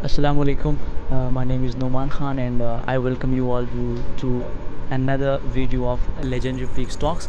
Assalamu alaikum. My name is Noman Khan, and I welcome you all to another video of Legendary Freaks Talks.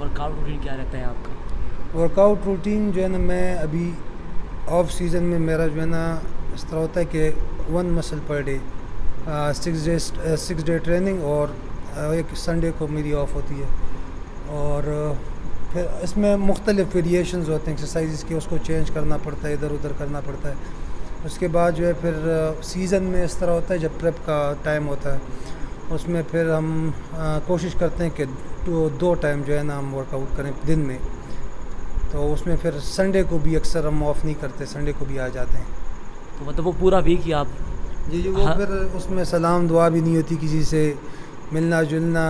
Work out routine کیا رہتا ہے آپ کا؟ Work out routine جو ہے نا، میں ابھی آف سیزن میں میرا جو ہے نا اس طرح ہوتا ہے کہ 1 مسل پر ڈے، 6 ڈے ٹریننگ، اور ایک سنڈے کو میری آف ہوتی ہے. اور پھر اس میں مختلف ویریشنز ہوتے ہیں ایکسرسائزز کے، اس کو چینج کرنا پڑتا ہے، ادھر ادھر کرنا پڑتا ہے. اس کے بعد جو ہے پھر سیزن میں اس طرح ہوتا ہے، جب پریپ کا ٹائم ہوتا ہے اس میں پھر ہم کوشش کرتے ہیں کہ 2 ٹائم جو ہے نا ہم ورک آؤٹ کریں دن میں. تو اس میں پھر سنڈے کو بھی اکثر ہم آف نہیں کرتے، سنڈے کو بھی آ جاتے ہیں. تو مطلب وہ پورا ویک ہی آپ؟ جی وہ پھر اس میں سلام دعا بھی نہیں ہوتی، کسی سے ملنا جلنا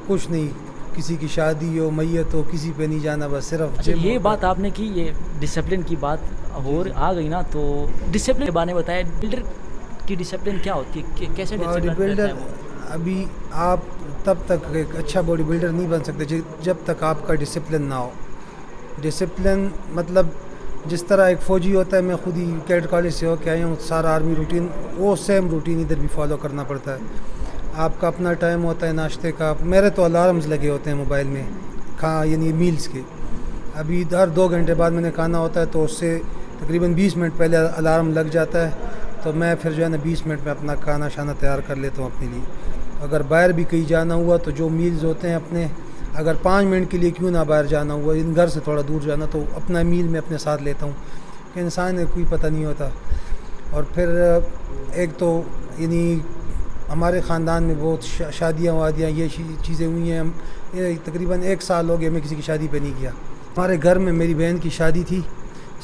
کچھ نہیں، کسی کی شادی ہو میت ہو کسی پہ نہیں جانا، بس صرف اچھا یہ بات آپ نے کی، یہ ڈسپلن کی بات آ گئی نا، تو ڈسپلن کے بارے میں بتائیں. بلڈر کی ڈسپلن کیا ہوتی ہے، کیسے باڈی بلڈر؟ ابھی آپ تب تک ایک اچھا باڈی بلڈر نہیں بن سکتے جب تک آپ کا ڈسپلن نہ ہو. ڈسپلن مطلب جس طرح ایک فوجی ہوتا ہے، میں خود ہی کیڈٹ کالج سے ہو کے آیا ہوں، سارا آرمی روٹین وہ سیم روٹین ادھر بھی فالو کرنا پڑتا ہے. آپ کا اپنا ٹائم ہوتا ہے ناشتے کا. میرے تو الارمز لگے ہوتے ہیں موبائل میں یعنی میلز کے. ابھی ہر 2 گھنٹے بعد میں نے کھانا ہوتا ہے، تو اس سے تقریباً 20 منٹ پہلے الارم لگ جاتا ہے. تو میں پھر جو ہے نا 20 منٹ میں اپنا کھانا شانا تیار کر لیتا ہوں اپنے لیے. اگر باہر بھی کہیں جانا ہوا تو جو میلز ہوتے ہیں اپنے، اگر 5 منٹ کے لیے کیوں نہ باہر جانا ہوا، ان گھر سے تھوڑا دور جانا، تو اپنا میل میں اپنے ساتھ لیتا ہوں کہ انسان کوئی پتہ نہیں ہوتا. اور پھر ایک تو یعنی ہمارے خاندان میں بہت شادیاں وادیاں یہ چیزیں ہوئی ہیں. تقریباً 1 سال ہو گیا میں کسی کی شادی پہ نہیں گیا. ہمارے گھر میں میری بہن کی شادی تھی،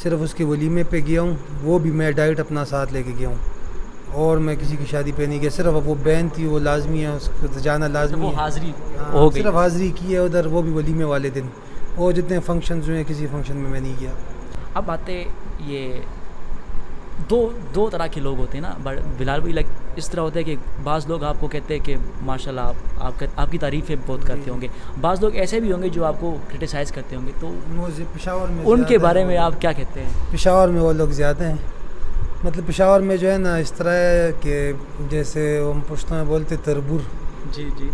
صرف اس کے ولیمے پہ گیا ہوں، وہ بھی میں ڈائٹ اپنا ساتھ لے کے گیا ہوں. اور میں کسی کی شادی پہ نہیں گیا. صرف اب وہ بہن تھی، وہ لازمی ہے، اس کو جانا لازمی ہے. حاضری ہو گئی، صرف حاضری کی ہے ادھر، وہ بھی ولیمے والے دن. اور جتنے فنکشنز ہوئے کسی فنکشن میں نہیں گیا. اب باتیں یہ دو طرح کے لوگ ہوتے ہیں نا بلال بھائی. لائک اس طرح ہوتا ہے کہ بعض لوگ آپ کو کہتے ہیں کہ ماشاء اللہ آپ کی تعریفیں بہت کرتے ہوں گے. بعض لوگ ایسے بھی ہوں گے جو آپ کو کرٹیسائز کرتے ہوں گے. تو پشاور میں ان کے بارے میں آپ کیا کہتے ہیں؟ پشاور میں وہ لوگ زیادہ ہیں. مطلب پشاور میں جو ہے نا اس طرح ہے کہ جیسے ہم پشتو میں بولتے تربور، جی جی،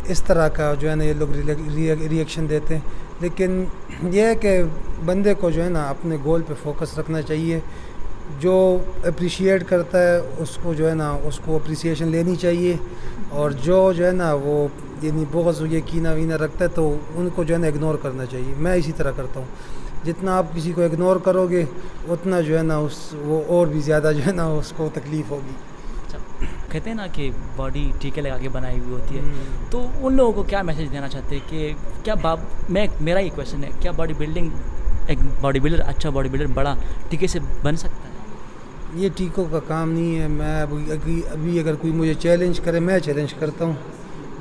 اس طرح کا جو ہے نا یہ لوگ ریئیکشن دیتے ہیں. لیکن یہ ہے کہ بندے کو جو ہے نا اپنے گول پہ فوکس رکھنا چاہیے. جو اپریشیٹ کرتا ہے اس کو جو ہے نا اس کو اپریسیشن لینی چاہیے. اور جو ہے نا وہ یعنی بغض یہ کینہ وینہ رکھتا ہے تو ان کو جو ہے نا اگنور کرنا چاہیے. میں اسی طرح کرتا ہوں. جتنا آپ کسی کو اگنور کرو گے اتنا جو ہے نا وہ اور بھی زیادہ جو ہے نا اس کو تکلیف ہوگی. کہتے ہیں نا کہ باڈی ٹیکے لگا کے بنائی ہوئی ہوتی ہے. تو ان لوگوں کو کیا میسج دینا چاہتے ہیں کہ کیا میرا یہ کویشچن ہے، کیا ایک باڈی بلڈر، اچھا باڈی بلڈر بڑا ٹیکے سے بن سکتا ہے؟ یہ ٹیکوں کا کام نہیں ہے. میں ابھی اگر کوئی مجھے چیلنج کرے، میں چیلنج کرتا ہوں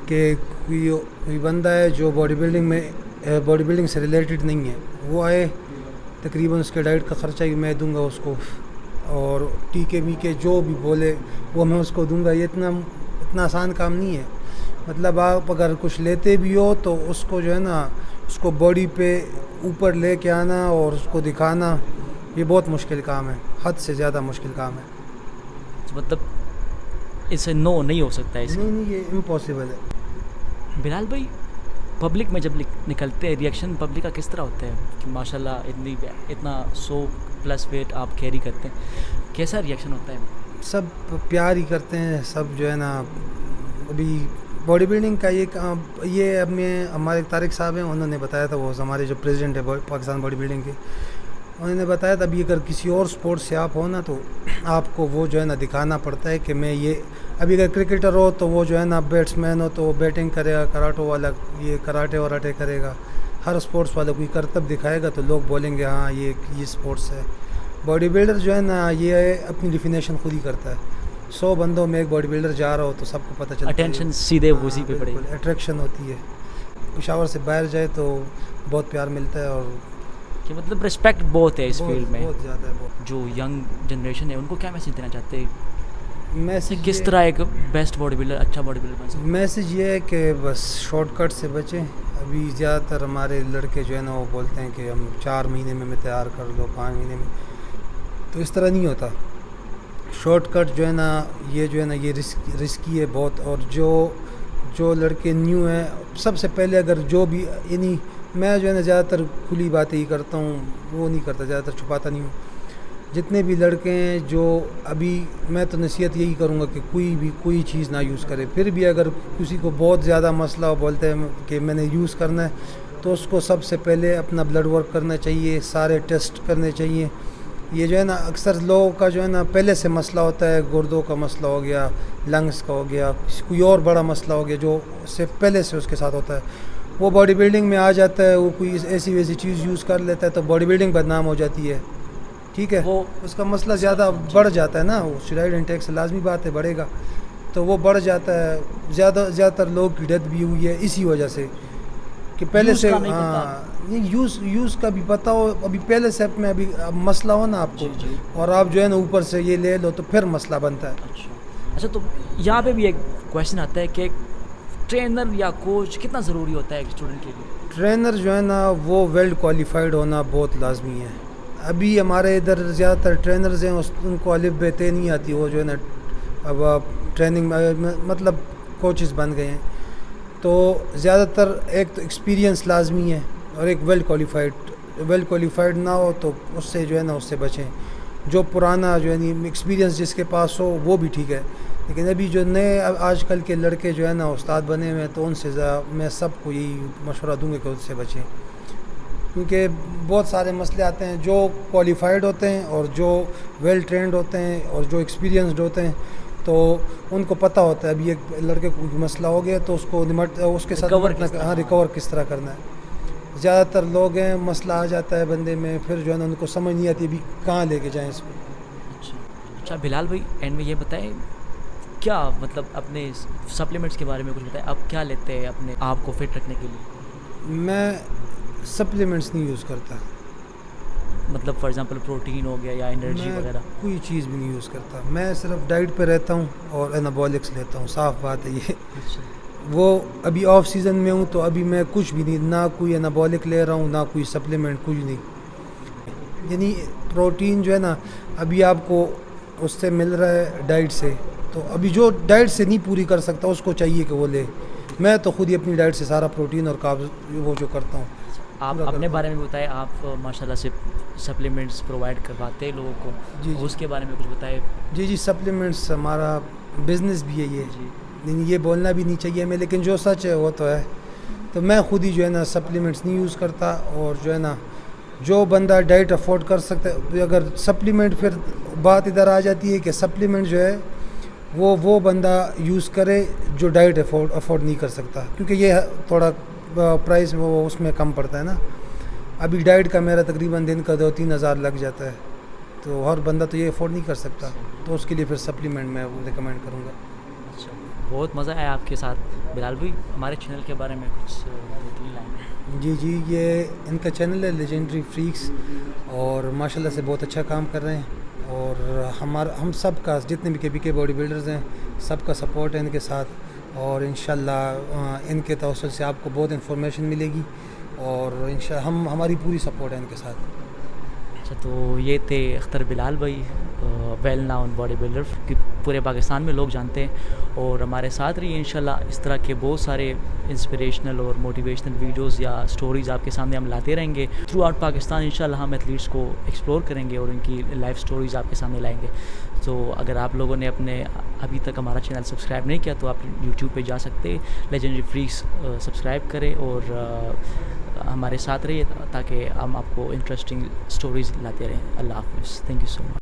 کہ کوئی بندہ ہے جو باڈی بلڈنگ سے ریلیٹڈ نہیں ہے، وہ آئے، تقریباً اس کے ڈائٹ کا خرچہ بھی میں دوں گا اس کو، اور ٹیکے میکے جو بھی بولے وہ میں اس کو دوں گا. یہ اتنا آسان کام نہیں ہے. مطلب آپ اگر کچھ لیتے بھی ہو تو اس کو جو ہے نا اس کو باڈی پہ اوپر لے کے آنا اور اس کو دکھانا، یہ بہت مشکل کام ہے، حد سے زیادہ مشکل کام ہے. مطلب اس سے نو نہیں ہو سکتا ہے؟ نہیں، یہ امپاسبل ہے. بلال بھائی پبلک میں جب نکلتے ہیں، ریئیکشن پبلک کا کس طرح ہوتا ہے کہ ماشاء اللہ اتنا 100+ ویٹ آپ کیری کرتے ہیں، کیسا ریئیکشن ہوتا ہے؟ سب پیار ہی کرتے ہیں سب جو ہے نا. ابھی باڈی بلڈنگ کا یہ اب ہمارے طارق صاحب ہیں، انہوں نے بتایا تھا، وہ ہمارے جو پریزیڈنٹ ہے پاکستان باڈی بلڈنگ کے، انہوں نے بتایا تھا ابھی اگر کسی اور سپورٹ سے آپ ہو نا تو آپ کو وہ جو ہے نا دکھانا پڑتا ہے کہ میں یہ. ابھی اگر کرکٹر ہو تو وہ جو ہے نا بیٹس مین ہو تو وہ بیٹنگ کرے گا، کراٹو والا یہ کراٹے وراٹے کرے گا. ہر سپورٹس والا کوئی کرتب دکھائے گا تو لوگ بولیں گے ہاں یہ سپورٹس ہے. باڈی بلڈر جو ہے نا یہ اپنی ڈیفینیشن خود ہی کرتا ہے. 100 بندوں میں ایک باڈی بلڈر جا رہا ہو تو سب کو پتہ چلتا ہے، اٹینشن سیدھے اسی پہ پڑے گی، اٹریکشن ہوتی ہے. پشاور سے باہر جائے تو بہت پیار ملتا ہے، اور کہ مطلب رسپیکٹ بہت ہے اس فیلڈ میں. بہت زیادہ ہے. بہت. جو ینگ جنریشن ہے ان کو کیا میسج دینا چاہتے ہیں؟ میسج کس طرح ایک بیسٹ باڈی بلڈر، اچھا باڈی بلڈر بن سکتا ہے؟ میسج یہ ہے کہ بس شارٹ کٹ سے بچیں. ابھی زیادہ تر ہمارے لڑکے جو ہے نا وہ بولتے ہیں کہ ہم 4 مہینے میں تیار کر دو، 5 مہینے میں. تو اس طرح نہیں ہوتا. شارٹ کٹ جو ہے نا یہ رسکی ہے بہت. اور جو لڑکے نیو ہیں، سب سے پہلے اگر جو بھی یعنی میں جو ہے نا زیادہ تر کھلی باتیں ہی کرتا ہوں، وہ نہیں کرتا، زیادہ تر چھپاتا نہیں ہوں. جتنے بھی لڑکے ہیں جو ابھی، میں تو نصیحت یہی کروں گا کہ کوئی چیز نہ یوز کرے. پھر بھی اگر کسی کو بہت زیادہ مسئلہ ہو، بولتے ہیں کہ میں نے یوز کرنا ہے، تو اس کو سب سے پہلے اپنا بلڈ ورک کرنا چاہیے، سارے ٹیسٹ کرنے چاہیے. یہ جو ہے نا اکثر لوگوں کا جو ہے نا پہلے سے مسئلہ ہوتا ہے، گردوں کا مسئلہ ہو گیا، لنگس کا ہو گیا، کوئی اور بڑا مسئلہ ہو گیا جو اس سے پہلے سے اس کے ساتھ ہوتا ہے، وہ باڈی بلڈنگ میں آ جاتا ہے. وہ کوئی ایسی ویسی چیز یوز کر لیتا ہے تو باڈی بلڈنگ بدنام ہو جاتی ہے. ٹھیک ہے، وہ اس کا مسئلہ زیادہ بڑھ جاتا ہے نا. وہ اسٹیرائڈ انٹیک سے لازمی بات ہے بڑھے گا، تو وہ بڑھ جاتا ہے. زیادہ تر لوگ کی ڈیتھ بھی ہوئی ہے اسی وجہ سے کہ پہلے یوز سے کا نہیں پتہ. یوز کا بھی پتہ ہو. ابھی پہلے سے میں ابھی مسئلہ ہو نا آپ کو، جی. اور آپ جو ہے نا اوپر سے یہ لے لو تو پھر مسئلہ بنتا ہے. اچھا تو یہاں پہ بھی ایک کویشچن آتا ہے کہ ٹرینر یا کوچ کتنا ضروری ہوتا ہے ایک اسٹوڈنٹ کے لیے؟ ٹرینر جو ہے نا وہ ویل کوالیفائڈ ہونا بہت لازمی ہے. ابھی ہمارے ادھر زیادہ تر ٹرینرز ہیں، ان کو الف بے تے نہیں آتی. وہ جو ہے نا اب ٹریننگ مطلب کوچز بن گئے ہیں، تو زیادہ تر ایک تو ایکسپیرینس لازمی ہے، اور ایک ویل کوالیفائڈ نہ ہو تو اس سے جو ہے نا اس سے بچیں. جو پرانا جو ہے نا ایکسپیرینس جس کے پاس ہو وہ بھی ٹھیک ہے، لیکن ابھی جو نئے آج کل کے لڑکے جو ہے نا استاد بنے ہوئے ہیں، تو ان سے میں سب کو یہی مشورہ دوں گا کہ اس سے بچیں. کیونکہ بہت سارے مسئلے آتے ہیں. جو کوالیفائڈ ہوتے ہیں اور جو ویل ٹرینڈ ہوتے ہیں اور جو ایکسپیرینسڈ ہوتے ہیں، تو ان کو پتہ ہوتا ہے ابھی ایک لڑکے کو مسئلہ ہو گیا تو اس کو اس کے ساتھ ریکور کس طرح کرنا ہے. زیادہ تر لوگ ہیں مسئلہ آ جاتا ہے بندے میں، پھر جو ہے نا ان کو سمجھ نہیں آتی ابھی کہاں لے کے جائیں اس کو. اچھا بلال بھائی، اینڈ میں یہ بتائیں کیا مطلب اپنے سپلیمنٹس کے بارے میں کچھ بتائیں. آپ کیا لیتے ہیں اپنے آپ کو فٹ رکھنے کے لیے؟ میں سپلیمنٹس نہیں یوز کرتا. مطلب فار ایگزامپل پروٹین ہو گیا یا انرجی وغیرہ؟ کوئی چیز بھی نہیں یوز کرتا. میں صرف ڈائٹ پہ رہتا ہوں اور انابولکس لیتا ہوں. صاف بات ہے یہ. وہ ابھی آف سیزن میں ہوں تو ابھی میں کچھ بھی نہیں، نہ کوئی انابولک لے رہا ہوں، نہ کوئی سپلیمنٹ، کچھ نہیں. یعنی پروٹین جو ہے نا ابھی آپ کو اس سے مل رہا ہے ڈائٹ سے، تو ابھی جو ڈائٹ سے نہیں پوری کر سکتا اس کو چاہیے کہ وہ لے. میں تو خود ہی اپنی ڈائٹ سے سارا پروٹین اور کاربز وہ جو کرتا ہوں. آپ اپنے بارے میں بتائیں، آپ ماشاءاللہ سے سپلیمنٹس پرووائڈ کرواتے ہیں لوگوں کو. جی اس کے بارے میں کچھ بتائیں. جی سپلیمنٹس ہمارا بزنس بھی ہے یہ. نہیں یہ بولنا بھی نہیں چاہیے ہمیں، لیکن جو سچ ہے وہ تو ہے. تو میں خود ہی جو ہے نا سپلیمنٹس نہیں یوز کرتا. اور جو ہے نا جو بندہ ڈائٹ افورڈ کر سکتا ہے، اگر سپلیمنٹ، پھر بات ادھر آ جاتی ہے کہ سپلیمنٹ جو ہے وہ بندہ یوز کرے جو ڈائٹ افورڈ نہیں کر سکتا، کیونکہ یہ تھوڑا پرائس وہ اس میں کم پڑتا ہے نا. ابھی ڈائٹ کا میرا تقریباً دن کا 2-3 ہزار لگ جاتا ہے، تو ہر بندہ تو یہ افورڈ نہیں کر سکتا. تو اس کے لیے پھر سپلیمنٹ میں ریکمینڈ کروں گا. اچھا، بہت مزہ آیا آپ کے ساتھ بلال بھائی. ہمارے چینل کے بارے میں کچھ 2-3 لائن؟ جی یہ ان کا چینل ہے لیجنڈری فریکس، اور ماشاءاللہ سے بہت اچھا کام کر رہے ہیں. اور ہم سب کا، جتنے بھی کے باڈی بلڈرز ہیں، سب کا سپورٹ ہے ان کے ساتھ. اور انشاءاللہ ان کے توسل سے آپ کو بہت انفارمیشن ملے گی، اور ہماری پوری سپورٹ ہے ان کے ساتھ. اچھا، تو یہ تھے اختر بلال بھائی، ویل ناؤن باڈی بلڈر کہ پورے پاکستان میں لوگ جانتے ہیں. اور ہمارے ساتھ رہیے انشاءاللہ. اس طرح کے بہت سارے انسپریشنل اور موٹیویشنل ویڈیوز یا سٹوریز آپ کے سامنے ہم لاتے رہیں گے. تھرو آؤٹ پاکستان انشاءاللہ ہم ایتھلیٹس کو ایکسپلور کریں گے اور ان کی لائف سٹوریز آپ کے سامنے لائیں گے. تو اگر آپ لوگوں نے ابھی تک ہمارا چینل سبسکرائب نہیں کیا تو آپ یوٹیوب پہ جا سکتے، لیجنڈری فریکس سبسکرائب کریں اور ہمارے ساتھ رہیے تاکہ ہم آپ کو انٹرسٹنگ سٹوریز لاتے رہیں. اللہ حافظ. Thank you so much.